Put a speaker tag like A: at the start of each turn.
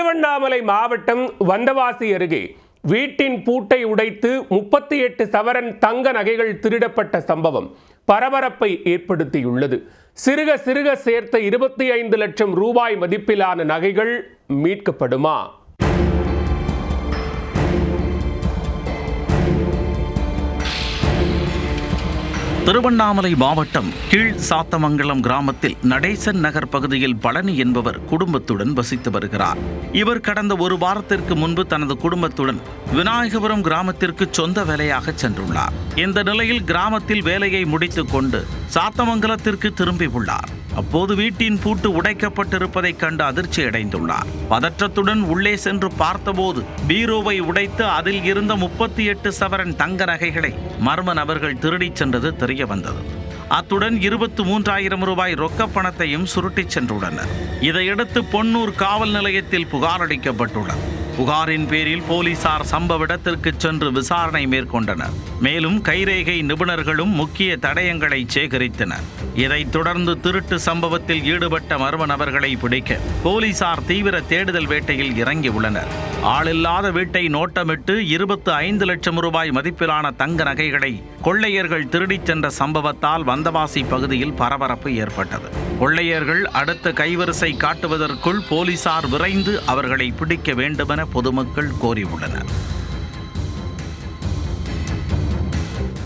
A: திருவண்ணாமலை மாவட்டம் வந்தவாசி அருகே வீட்டின் பூட்டை உடைத்து 38 சவரன் தங்க நகைகள் திருடப்பட்ட சம்பவம் பரபரப்பை ஏற்படுத்தியுள்ளது. சிறுக சிறுக சேர்த்த 25 லட்சம் ரூபாய் மதிப்பிலான நகைகள் மீட்கப்படுமா?
B: திருவண்ணாமலை மாவட்டம் கீழ் சாத்தமங்கலம் கிராமத்தில் நடேசன் நகர் பகுதியில் பழனி என்பவர் குடும்பத்துடன் வசித்து வருகிறார். இவர் கடந்த ஒரு வாரத்திற்கு முன்பு தனது குடும்பத்துடன் விநாயகபுரம் கிராமத்திற்கு சொந்த வேலையாக சென்றுள்ளார். இந்த நிலையில் கிராமத்தில் வேலையை முடித்துக் கொண்டு சாத்தமங்கலத்திற்கு திரும்பியுள்ளார். அப்போது வீட்டின் பூட்டு உடைக்கப்பட்டிருப்பதைக் கண்டு அதிர்ச்சி அடைந்துள்ளார். பதற்றத்துடன் உள்ளே சென்று பார்த்தபோது பீரோவை உடைத்து அதில் இருந்த 38 சவரன் தங்க நகைகளை மர்ம நபர்கள் திருடிச் சென்றது தெரிய வந்தது. அத்துடன் 23,000 ரூபாய் ரொக்க பணத்தையும் சுருட்டிச் சென்றுள்ளனர். இதையடுத்து பொன்னூர் காவல் நிலையத்தில் புகார் அளிக்கப்பட்டுள்ளது. புகாரின் பேரில் போலீசார் சம்பவ இடத்திற்கு சென்று விசாரணை மேற்கொண்டனர். மேலும் கைரேகை நிபுணர்களும் முக்கிய தடயங்களை சேகரித்தனர். இதைத் தொடர்ந்து திருட்டு சம்பவத்தில் ஈடுபட்ட மர்ம நபர்களை பிடிக்க போலீசார் தீவிர தேடுதல் வேட்டையில் இறங்கியுள்ளனர். ஆளில்லாத வீட்டை நோட்டமிட்டு 25 லட்சம் ரூபாய் மதிப்பிலான தங்க நகைகளை கொள்ளையர்கள் திருடிச் சென்ற சம்பவத்தால் வந்தவாசி பகுதியில் பரபரப்பு ஏற்பட்டது. கொள்ளையர்கள் அடுத்த கைவரிசை காட்டுவதற்குள் போலீசார் விரைந்து அவர்களை பிடிக்க வேண்டுமென பொதுமக்கள் கோரியுள்ளனர்.